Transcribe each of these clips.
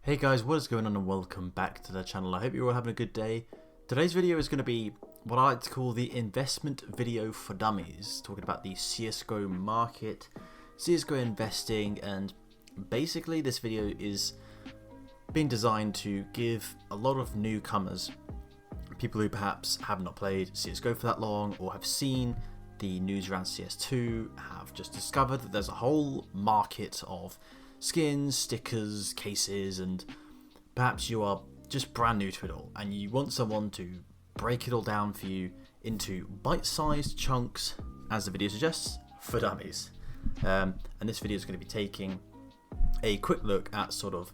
Hey guys, what is going on and welcome back to the channel. I hope you're all having a good day. Today's video is going to be what I like to call the investment video for dummies, talking about the CSGO market, CSGO investing, and basically this video is being designed to give a lot of newcomers, people who perhaps have not played CSGO for that long or have seen the news around CS2, have just discovered that there's a whole market of skins, stickers, cases, and perhaps you are just brand new to it all and you want someone to break it all down for you into bite-sized chunks, as the video suggests, for dummies. And this video is going to be taking a quick look at sort of,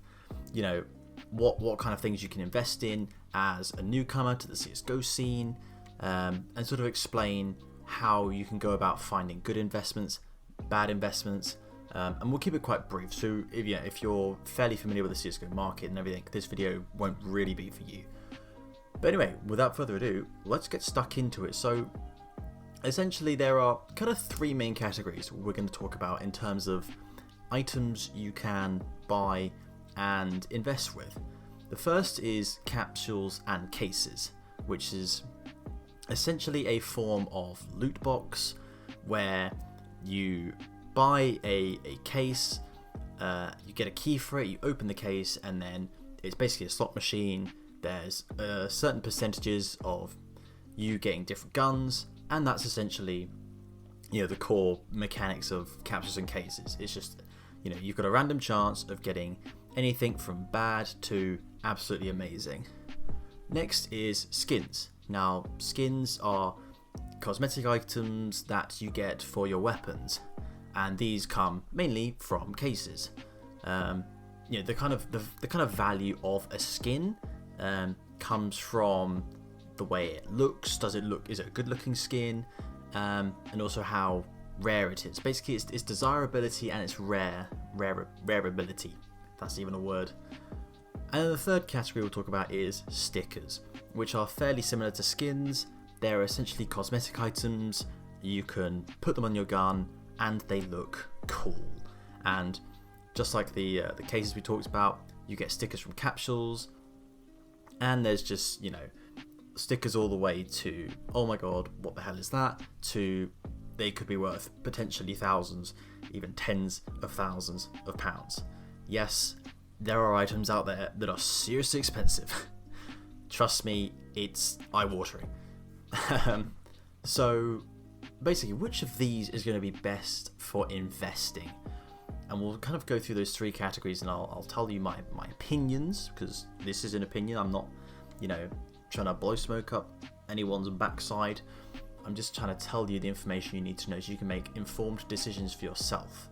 you know, what kind of things you can invest in as a newcomer to the CSGO scene, and sort of explain how you can go about finding good investments, bad investments. And we'll keep it quite brief, so if you're fairly familiar with the CSGO market and everything, this video won't really be for you. But anyway, without further ado, let's get stuck into it. So essentially there are kind of three main categories we're going to talk about in terms of items you can buy and invest with. The first is capsules and cases, which is essentially a form of loot box where you buy a case, you get a key for it, you open the case, and then it's basically a slot machine. There's certain percentages of you getting different guns, and that's essentially, you know, the core mechanics of capsules and cases. It's just, you know, you've got a random chance of getting anything from bad to absolutely amazing. Next is skins. Now, skins are cosmetic items that you get for your weapons, and these come mainly from cases. You know, the kind of value of a skin comes from the way it looks. Is it a good looking skin? And also how rare it is. Basically, it's desirability and its rareability, if that's even a word. And then the third category we'll talk about is stickers, which are fairly similar to skins. They're essentially cosmetic items. You can put them on your gun and they look cool. And just like the cases we talked about, you get stickers from Capsules, and there's just, you know, stickers all the way to, oh my god, what the hell is that, to they could be worth potentially thousands, even tens of thousands of pounds. Yes, there are items out there that are seriously expensive. Trust me, it's eye-watering. So basically, which of these is going to be best for investing? And we'll kind of go through those three categories, and I'll tell you my opinions, because this is an opinion. I'm not, you know, trying to blow smoke up anyone's backside. I'm just trying to tell you the information you need to know so you can make informed decisions for yourself.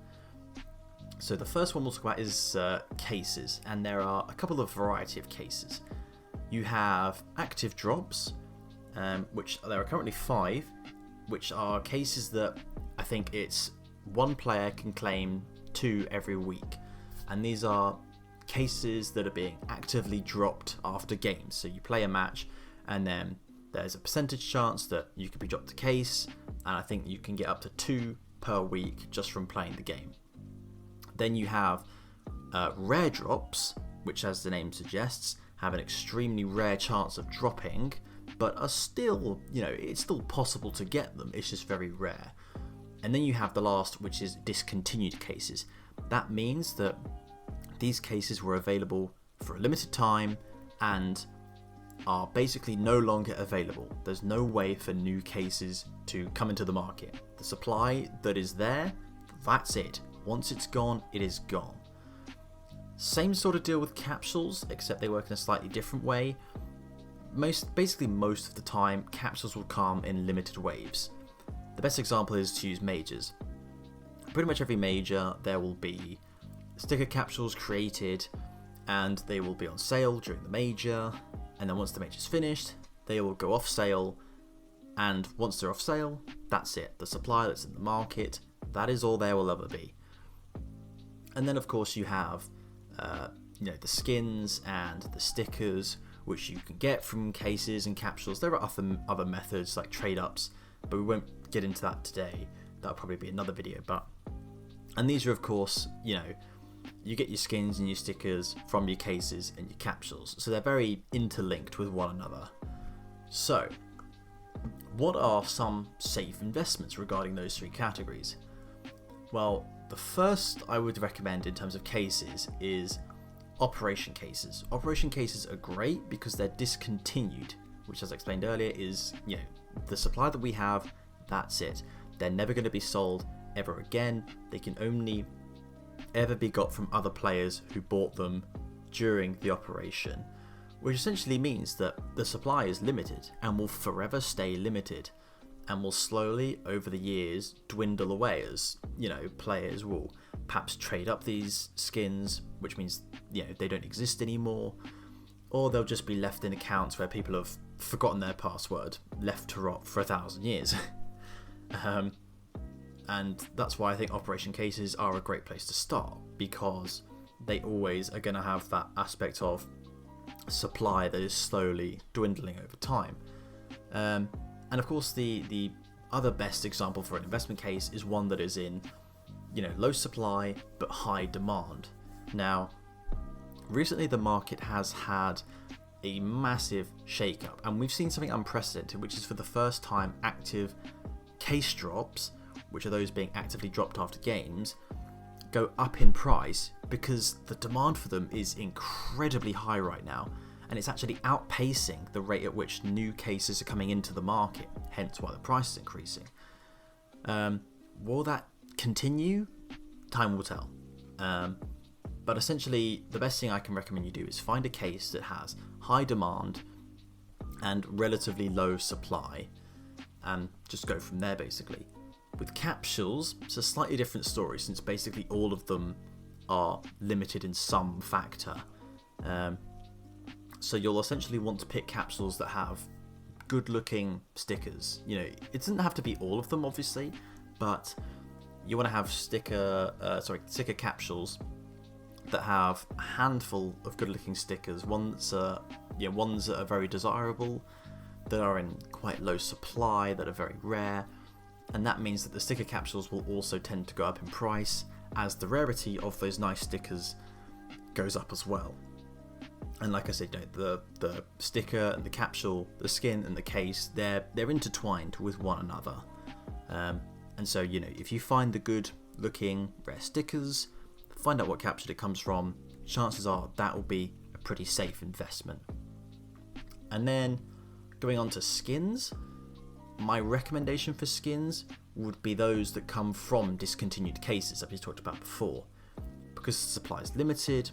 So the first one we'll talk about is cases, and there are a couple of variety of cases. You have active drops, which there are currently 5, which are cases that I think it's one player can claim 2 every week. And these are cases that are being actively dropped after games. So you play a match and then there's a percentage chance that you could be dropped a case, and I think you can get up to 2 per week just from playing the game. Then you have rare drops, which, as the name suggests, have an extremely rare chance of dropping, but are still, you know, it's still possible to get them, it's just very rare. And then you have the last, which is discontinued cases. That means that these cases were available for a limited time and are basically no longer available. There's no way for new cases to come into the market. The supply that is there, that's it. Once it's gone, it is gone. Same sort of deal with capsules, except they work in a slightly different way. Basically most of the time, capsules will come in limited waves. The best example is to use majors. Pretty much every major, there will be sticker capsules created, and they will be on sale during the major, and then once the major's finished, they will go off sale, and once they're off sale, that's it. The supply that's in the market, that is all there will ever be. And then of course you have you know, the skins and the stickers, which you can get from cases and capsules. There are other methods like trade ups, but we won't get into that today. That'll probably be another video. And these are, of course, you know, you get your skins and your stickers from your cases and your capsules. So they're very interlinked with one another. So, what are some safe investments regarding those three categories? Well, the first I would recommend in terms of cases is operation cases. Operation cases are great because they're discontinued, which, as I explained earlier, is, the supply that we have, that's it. They're never going to be sold ever again. They can only ever be got from other players who bought them during the operation, which essentially means that the supply is limited and will forever stay limited and will slowly over the years dwindle away as, players will perhaps trade up these skins, which means, they don't exist anymore, or they'll just be left in accounts where people have forgotten their password, left to rot for 1,000 years. And that's why I think operation cases are a great place to start, because they always are going to have that aspect of supply that is slowly dwindling over time. And of course, the other best example for an investment case is one that is in, low supply but high demand. Now, recently the market has had a massive shake-up, and we've seen something unprecedented, which is for the first time active case drops, which are those being actively dropped after games, go up in price because the demand for them is incredibly high right now, and it's actually outpacing the rate at which new cases are coming into the market, hence why the price is increasing. Will that continue? Time will tell. But essentially, the best thing I can recommend you do is find a case that has high demand and relatively low supply, and just go from there basically. With capsules, it's a slightly different story, since basically all of them are limited in some factor. So you'll essentially want to pick capsules that have good looking stickers. It doesn't have to be all of them obviously, but you want to have sticker capsules that have a handful of good looking stickers, ones that are very desirable, that are in quite low supply, that are very rare. And that means that the sticker capsules will also tend to go up in price as the rarity of those nice stickers goes up as well. And like I said, the sticker and the capsule, the skin and the case, they're intertwined with one another. And so, if you find the good looking rare stickers, find out what capsule it comes from, chances are that will be a pretty safe investment. And then going on to skins, my recommendation for skins would be those that come from discontinued cases, as we talked about before. Because the supply is limited,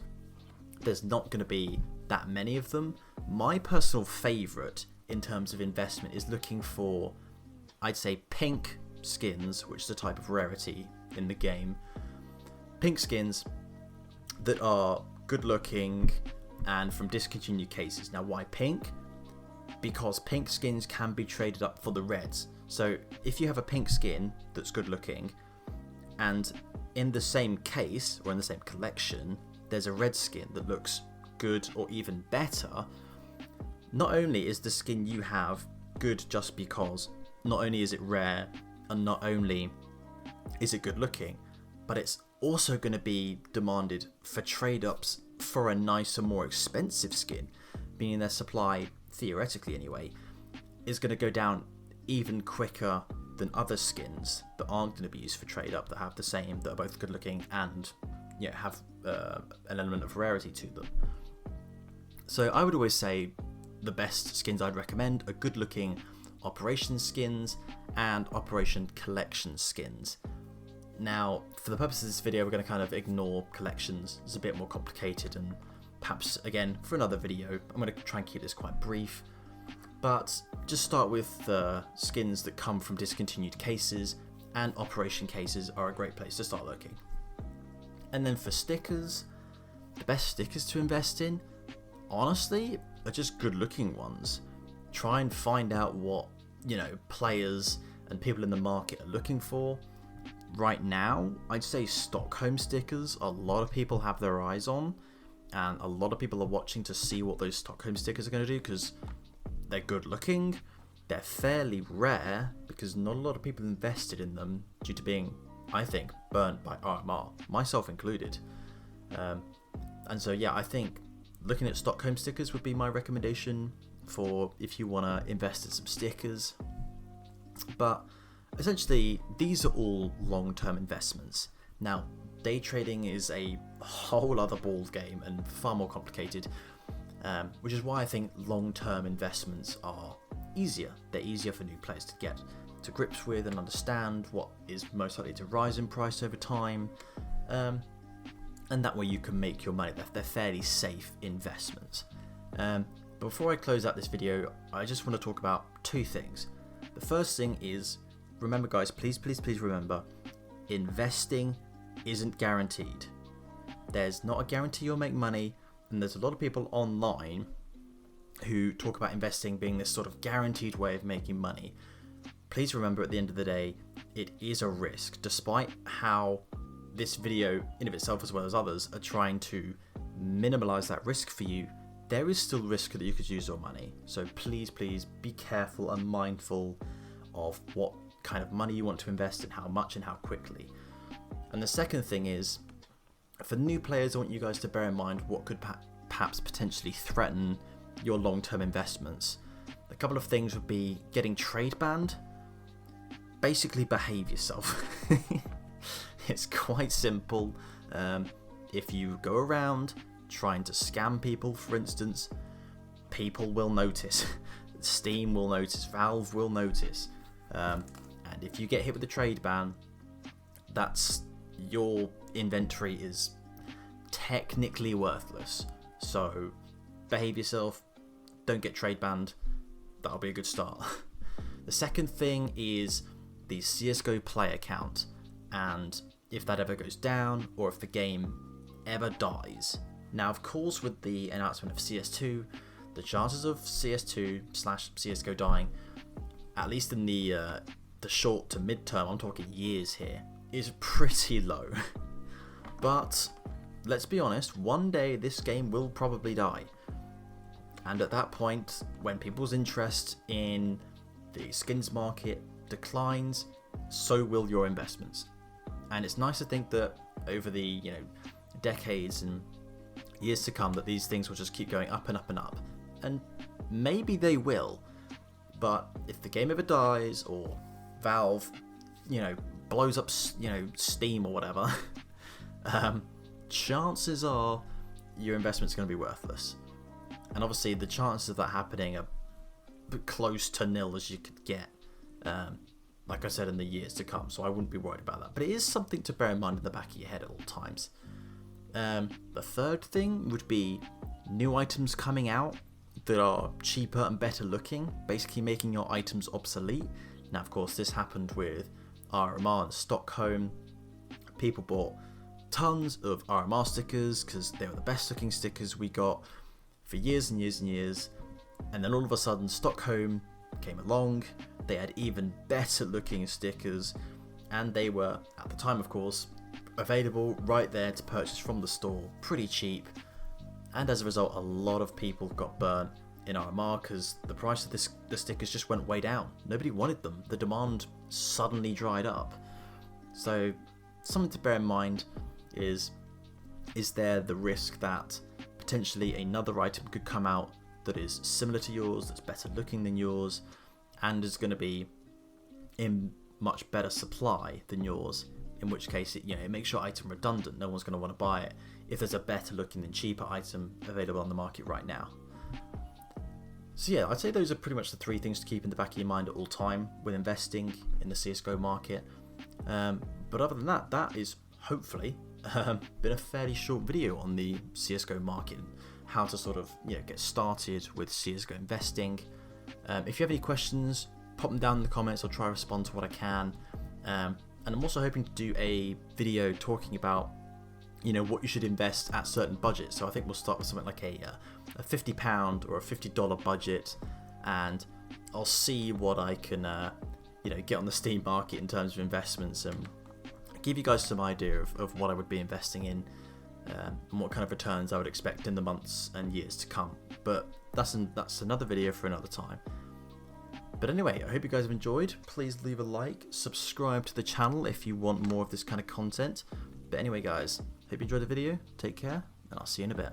there's not going to be that many of them. My personal favourite in terms of investment is looking for, I'd say, pink skins, which is a type of rarity in the game. Pink skins that are good looking and from discontinued cases. Now, why pink? Because pink skins can be traded up for the reds. So if you have a pink skin that's good looking, and in the same case or in the same collection there's a red skin that looks good or even better, not only is the skin you have good just because not only is it rare and not only is it good looking, but it's also going to be demanded for trade ups for a nicer, more expensive skin, meaning their supply, theoretically anyway, is going to go down even quicker than other skins that aren't going to be used for trade up, that have the same, that are both good looking and have an element of rarity to them. So I would always say the best skins I'd recommend are good looking operation skins and operation collection skins. Now, for the purposes of this video, we're going to kind of ignore collections. It's a bit more complicated, and perhaps, again, for another video, I'm going to try and keep this quite brief. But just start with the skins that come from discontinued cases, and operation cases are a great place to start looking. And then for stickers, the best stickers to invest in, honestly, are just good looking ones. Try and find out what, players and people in the market are looking for. Right now, I'd say Stockholm stickers, a lot of people have their eyes on, and a lot of people are watching to see what those Stockholm stickers are going to do, because they're good looking, they're fairly rare, because not a lot of people invested in them due to being, I think, burnt by RMR, myself included. And so yeah, I think looking at Stockholm stickers would be my recommendation for if you want to invest in some stickers. But essentially, these are all long-term investments. Now, day trading is a whole other ball game and far more complicated, which is why I think long-term investments are easier. They're easier for new players to get to grips with and understand what is most likely to rise in price over time, and that way you can make your money. They're fairly safe investments. Before I close out this video, I just want to talk about two things. The first thing is, remember guys, please remember, investing isn't guaranteed. There's not a guarantee you'll make money, and there's a lot of people online who talk about investing being this sort of guaranteed way of making money. Please remember, at the end of the day, it is a risk. Despite how this video in of itself, as well as others, are trying to minimize that risk for you, there is still risk that you could use your money. So please be careful and mindful of what kind of money you want to invest in, how much and how quickly. And the second thing is, for new players, I want you guys to bear in mind what could perhaps potentially threaten your long-term investments. A couple of things would be getting trade banned. Basically, behave yourself. It's quite simple. If you go around trying to scam people, for instance, people will notice. Steam will notice, Valve will notice, and if you get hit with a trade ban, that's your inventory is technically worthless. So behave yourself, don't get trade banned. That'll be a good start. The second thing is the CSGO play account, and if that ever goes down or if the game ever dies. Now, of course, with the announcement of CS2, the chances of CS2/CSGO dying, at least in the short to mid-term, I'm talking years here, is pretty low. But let's be honest, one day this game will probably die. And at that point, when people's interest in the skins market declines, so will your investments. And it's nice to think that over the decades and years to come, that these things will just keep going up and up and up. And maybe they will, but if the game ever dies or Valve, blows up, Steam or whatever, chances are your investment's going to be worthless. And obviously the chances of that happening are close to nil as you could get, like I said, in the years to come. So I wouldn't be worried about that. But it is something to bear in mind in the back of your head at all times. The third thing would be new items coming out that are cheaper and better looking, basically making your items obsolete. Now, of course, this happened with RMR and Stockholm. People bought tons of RMR stickers because they were the best looking stickers we got for years and years and years. And then all of a sudden, Stockholm came along. They had even better looking stickers, and they were, at the time, of course, available right there to purchase from the store, pretty cheap. And as a result, a lot of people got burnt in RMR because the price of the stickers just went way down. Nobody wanted them. The demand suddenly dried up. So something to bear in mind is there the risk that potentially another item could come out that is similar to yours, that's better looking than yours, and is going to be in much better supply than yours, in which case it makes your item redundant. No one's going to want to buy it if there's a better looking and cheaper item available on the market right now. So yeah, I'd say those are pretty much the three things to keep in the back of your mind at all time with investing in the CSGO market. But other than that, that is hopefully been a fairly short video on the CSGO market, how to sort of get started with CSGO investing. If you have any questions, pop them down in the comments. I'll try to respond to what I can. And I'm also hoping to do a video talking about what you should invest at certain budgets. So I think we'll start with something like a £50 or a $50 budget, and I'll see what I can get on the Steam market in terms of investments, and give you guys some idea of what I would be investing in, and what kind of returns I would expect in the months and years to come. But that's another video for another time. But anyway, I hope you guys have enjoyed. Please leave a like, subscribe to the channel if you want more of this kind of content. But anyway guys, hope Hope you enjoyed the video. Take care, and I'll see you in a bit.